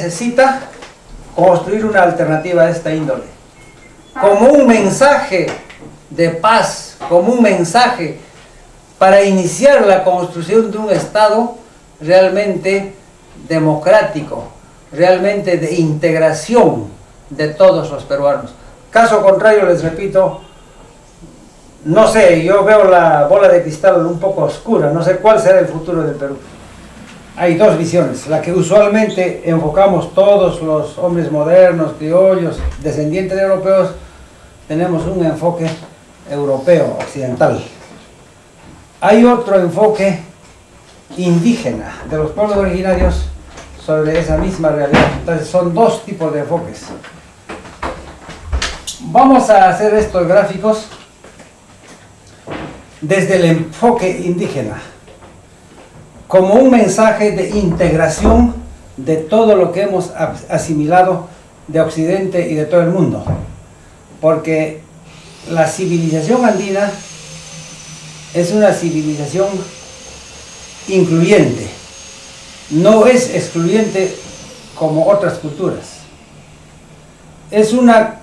necesita construir una alternativa de esta índole, como un mensaje de paz, como un mensaje para iniciar la construcción de un Estado realmente democrático, realmente de integración de todos los peruanos. Caso contrario, les repito, no sé, yo veo la bola de cristal un poco oscura, no sé cuál será el futuro del Perú. Hay dos visiones, la que usualmente enfocamos todos los hombres modernos, criollos, descendientes de europeos, tenemos un enfoque europeo, occidental. Hay otro enfoque indígena de los pueblos originarios sobre esa misma realidad. Entonces son dos tipos de enfoques. Vamos a hacer estos gráficos desde el enfoque indígena, como un mensaje de integración de todo lo que hemos asimilado de Occidente y de todo el mundo, porque la civilización andina es una civilización incluyente, no es excluyente como otras culturas. Es una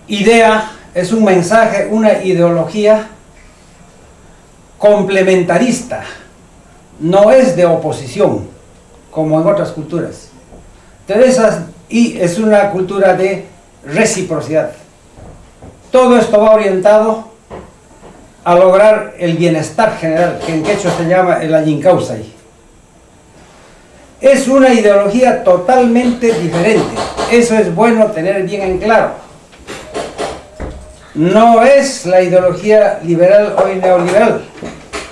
idea, es un mensaje, una ideología complementarista, no es de oposición como en otras culturas. Y es una cultura de reciprocidad. Todo esto va orientado a lograr el bienestar general, que en quechua se llama el Allincausay. Es una ideología totalmente diferente, eso es bueno tener bien en claro. No es la ideología liberal o neoliberal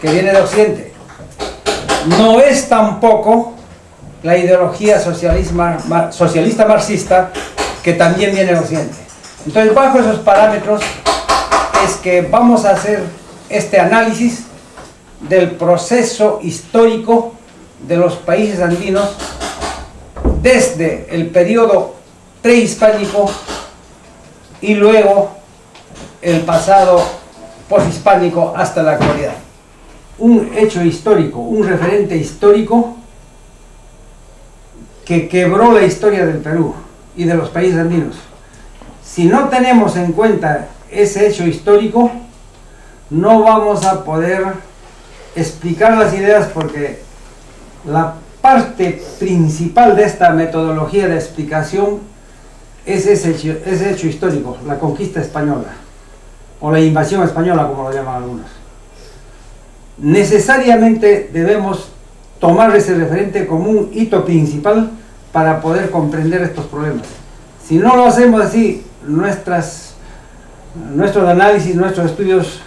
que viene de Occidente. No es tampoco la ideología socialista marxista que también viene de Occidente. Entonces, bajo esos parámetros es que vamos a hacer este análisis del proceso histórico de los países andinos desde el periodo prehispánico y luego el pasado poshispánico hasta la actualidad. Un hecho histórico, un referente histórico que quebró la historia del Perú y de los países andinos. Si no tenemos en cuenta ese hecho histórico, no vamos a poder explicar las ideas, porque la parte principal de esta metodología de explicación es ese hecho histórico, la conquista española, o la invasión española, como lo llaman algunos. Necesariamente debemos tomar ese referente como un hito principal para poder comprender estos problemas. Si no lo hacemos así, nuestros análisis, nuestros estudios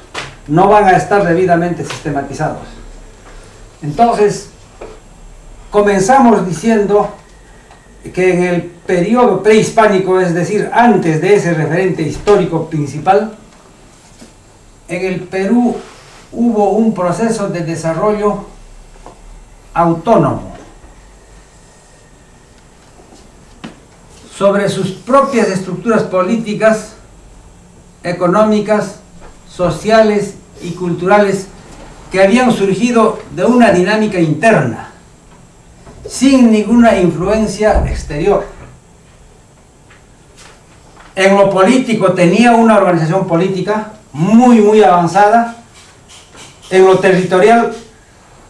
no van a estar debidamente sistematizados. Entonces, comenzamos diciendo que en el periodo prehispánico, es decir, antes de ese referente histórico principal, en el Perú hubo un proceso de desarrollo autónomo sobre sus propias estructuras políticas, económicas, sociales y culturales que habían surgido de una dinámica interna, sin ninguna influencia exterior. En lo político tenía una organización política muy avanzada. En lo territorial,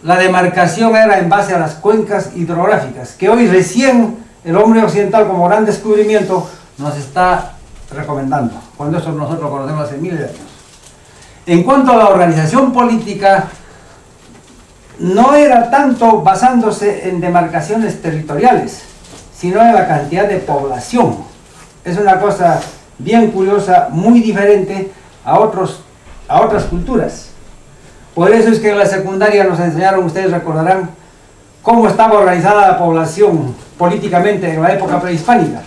la demarcación era en base a las cuencas hidrográficas, que hoy recién el hombre occidental, como gran descubrimiento, nos está recomendando, cuando eso nosotros lo conocemos hace miles de años. En cuanto a la organización política, no era tanto basándose en demarcaciones territoriales, sino en la cantidad de población. Es una cosa bien curiosa, muy diferente a otras culturas. Por eso es que en la secundaria nos enseñaron, ustedes recordarán, cómo estaba organizada la población políticamente en la época prehispánica.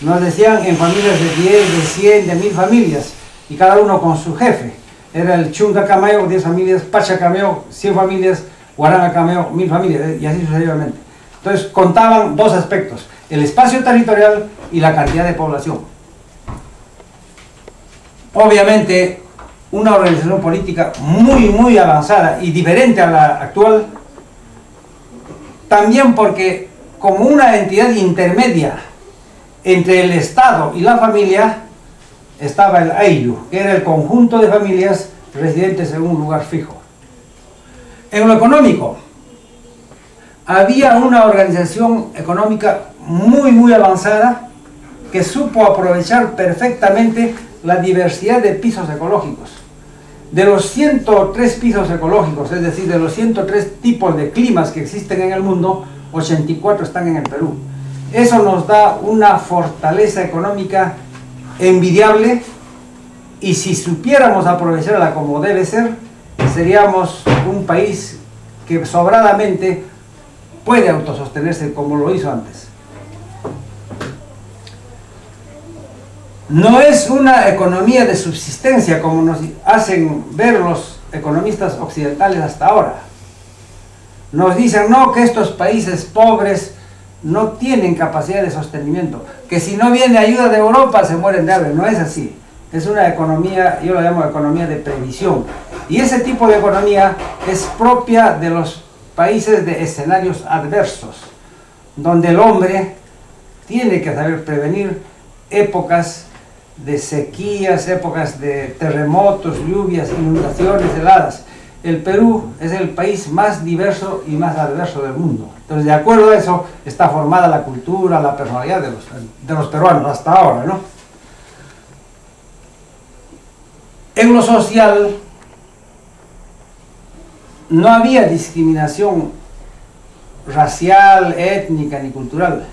Nos decían en familias de 10, de 100, de 1000 familias, y cada uno con su jefe. Era el Chunga Cameo, 10 familias, Pacha Cameo, 100 familias, Guaranga Cameo, 1000 familias, y así sucesivamente. Entonces contaban dos aspectos, el espacio territorial y la cantidad de población. Obviamente, una organización política muy avanzada y diferente a la actual También porque como una entidad intermedia entre el Estado y la familia estaba el Ayllu, que era el conjunto de familias residentes en un lugar fijo. En lo económico, había una organización económica muy avanzada que supo aprovechar perfectamente la diversidad de pisos ecológicos. De los 103 pisos ecológicos, es decir, de los 103 tipos de climas que existen en el mundo, 84 están en el Perú. Eso nos da una fortaleza económica envidiable, y si supiéramos aprovecharla como debe ser, seríamos un país que sobradamente puede autosostenerse como lo hizo antes. No es una economía de subsistencia como nos hacen ver los economistas occidentales hasta ahora. Nos dicen, no, que estos países pobres no tienen capacidad de sostenimiento, que si no viene ayuda de Europa se mueren de hambre. No es así. Es una economía, yo la llamo economía de previsión. Y ese tipo de economía es propia de los países de escenarios adversos, donde el hombre tiene que saber prevenir épocas de sequías, épocas de terremotos, lluvias, inundaciones, heladas. El Perú es el país más diverso y más adverso del mundo. Entonces, de acuerdo a eso, está formada la cultura, la personalidad de los peruanos hasta ahora, ¿no? En lo social, no había discriminación racial, étnica ni cultural.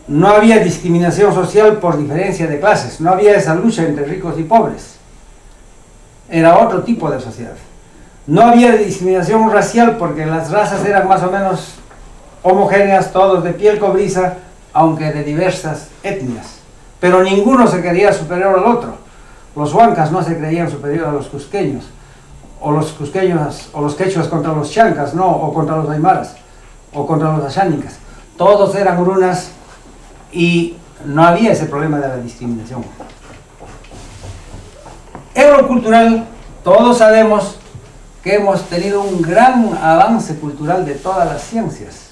No había discriminación social por diferencia de clases. No había esa lucha entre ricos y pobres. Era otro tipo de sociedad. No había discriminación racial porque las razas eran más o menos homogéneas, todos de piel cobriza, aunque de diversas etnias. Pero ninguno se creía superior al otro. Los huancas no se creían superior a los cusqueños, o los cusqueños o los quechuas contra los chancas, no, o contra los aymaras, o contra los ashánicas. Todos eran urunas y no había ese problema de la discriminación. En lo cultural, todos sabemos que hemos tenido un gran avance cultural de todas las ciencias.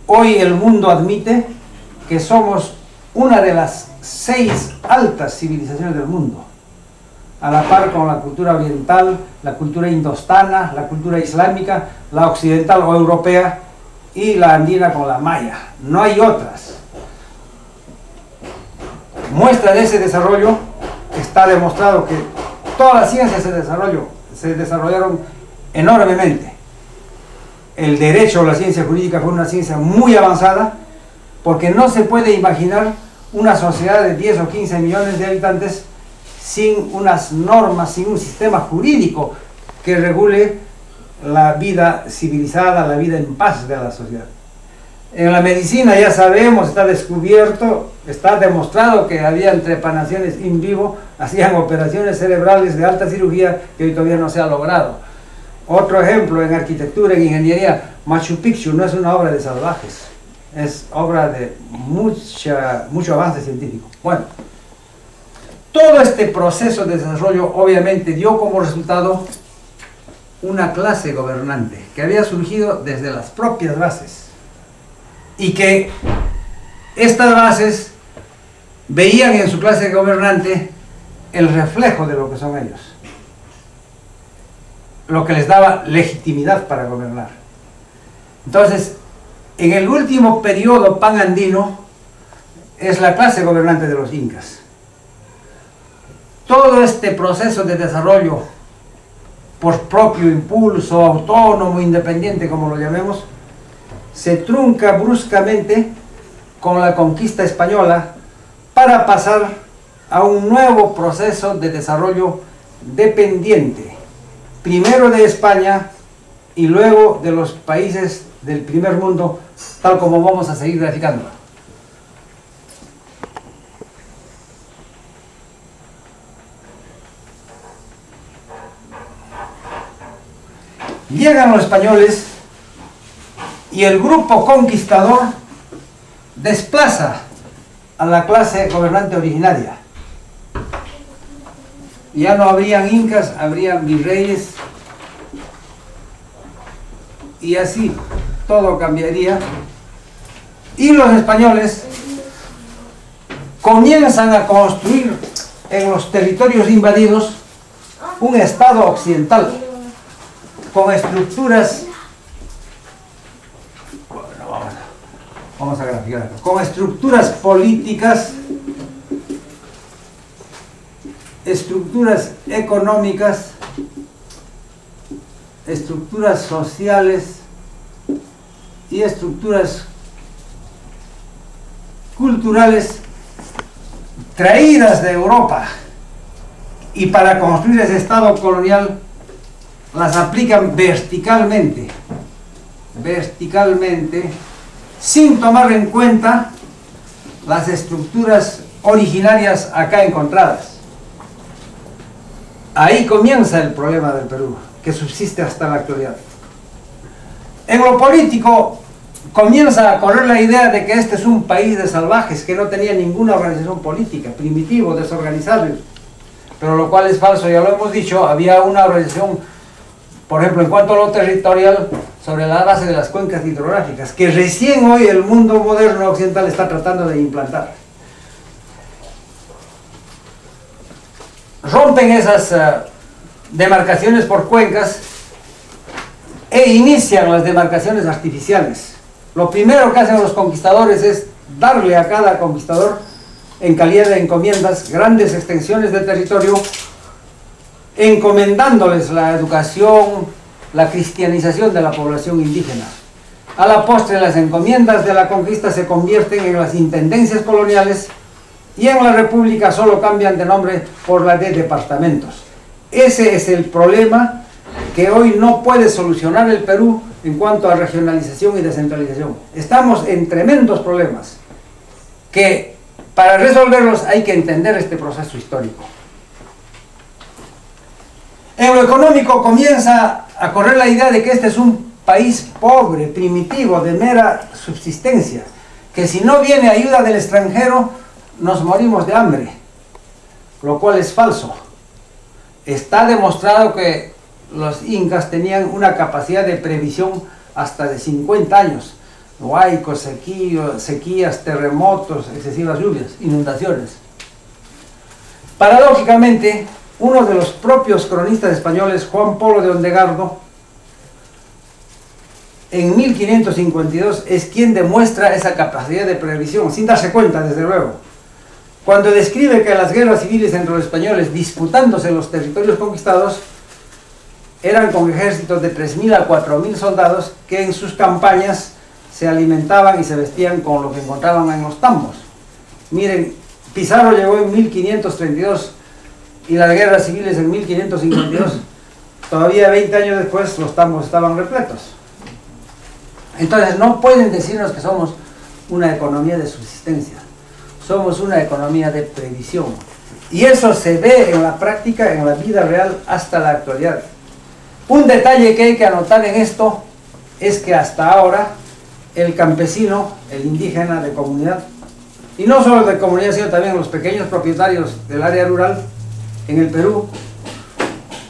Hoy el mundo admite que somos una de las 6 altas civilizaciones del mundo, a la par con la cultura oriental, la cultura indostana, la cultura islámica, la occidental o europea y la andina con la maya. No hay otras. Muestra de ese desarrollo, está demostrado que todas las ciencias se desarrollaron enormemente. El derecho o la ciencia jurídica fue una ciencia muy avanzada, porque no se puede imaginar una sociedad de 10 o 15 millones de habitantes sin unas normas, sin un sistema jurídico que regule la vida civilizada, la vida en paz de la sociedad. En la medicina ya sabemos, está descubierto, está demostrado que había trepanaciones in vivo, hacían operaciones cerebrales de alta cirugía que hoy todavía no se ha logrado. Otro ejemplo, en arquitectura, en ingeniería, Machu Picchu no es una obra de salvajes, es obra de mucho avance científico. Bueno, todo este proceso de desarrollo obviamente dio como resultado una clase gobernante que había surgido desde las propias bases, y que estas bases veían en su clase gobernante el reflejo de lo que son ellos, lo que les daba legitimidad para gobernar. Entonces, en el último periodo panandino es la clase gobernante de los incas. Todo este proceso de desarrollo por propio impulso, autónomo, independiente, como lo llamemos, se trunca bruscamente con la conquista española para pasar a un nuevo proceso de desarrollo dependiente, primero de España y luego de los países del primer mundo, tal como vamos a seguir graficando. Llegan los españoles y el grupo conquistador desplaza a la clase gobernante originaria. Ya no habrían incas, habrían virreyes, y así todo cambiaría. Y los españoles comienzan a construir en los territorios invadidos un Estado occidental con estructuras, bueno, vamos a graficar, con estructuras políticas, estructuras económicas, estructuras sociales y estructuras culturales traídas de Europa, y para construir ese Estado colonial las aplican verticalmente, sin tomar en cuenta las estructuras originarias acá encontradas. Ahí comienza el problema del Perú, que subsiste hasta la actualidad. En lo político comienza a correr la idea de que este es un país de salvajes, que no tenía ninguna organización política, primitivo, desorganizado, pero lo cual es falso, ya lo hemos dicho. Había una organización, por ejemplo, en cuanto a lo territorial, sobre la base de las cuencas hidrográficas, que recién hoy el mundo moderno occidental está tratando de implantar. Rompen esas demarcaciones por cuencas e inician las demarcaciones artificiales. Lo primero que hacen los conquistadores es darle a cada conquistador, en calidad de encomiendas, grandes extensiones de territorio, encomendándoles la educación, la cristianización de la población indígena. A la postre, las encomiendas de la conquista se convierten en las intendencias coloniales, y en la República solo cambian de nombre por la de departamentos. Ese es el problema que hoy no puede solucionar el Perú en cuanto a regionalización y descentralización. Estamos en tremendos problemas que, para resolverlos, hay que entender este proceso histórico. En lo económico comienza a correr la idea de que este es un país pobre, primitivo, de mera subsistencia, que si no viene ayuda del extranjero nos morimos de hambre, lo cual es falso. Está demostrado que los incas tenían una capacidad de previsión hasta de 50 años. Huaicos, sequías, terremotos, excesivas lluvias, inundaciones. Paradójicamente, uno de los propios cronistas españoles, Juan Polo de Ondegardo, en 1552 es quien demuestra esa capacidad de previsión, sin darse cuenta, desde luego, cuando describe que las guerras civiles entre los españoles disputándose los territorios conquistados eran con ejércitos de 3.000 a 4.000 soldados que en sus campañas se alimentaban y se vestían con lo que encontraban en los tambos. Miren, Pizarro llegó en 1532 y las guerras civiles en 1552. Todavía 20 años después los tambos estaban repletos. Entonces no pueden decirnos que somos una economía de subsistencia. Somos una economía de previsión. Y eso se ve en la práctica, en la vida real, hasta la actualidad. Un detalle que hay que anotar en esto es que hasta ahora el campesino, el indígena de comunidad, y no solo de comunidad, sino también los pequeños propietarios del área rural en el Perú,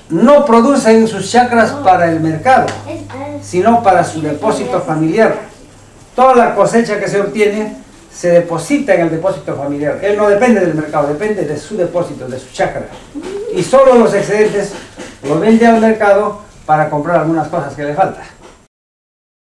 no producen sus chacras para el mercado, sino para su depósito familiar. Toda la cosecha que se obtiene se deposita en el depósito familiar. Él no depende del mercado, depende de su depósito, de su chacra. Y solo los excedentes los vende al mercado para comprar algunas cosas que le faltan.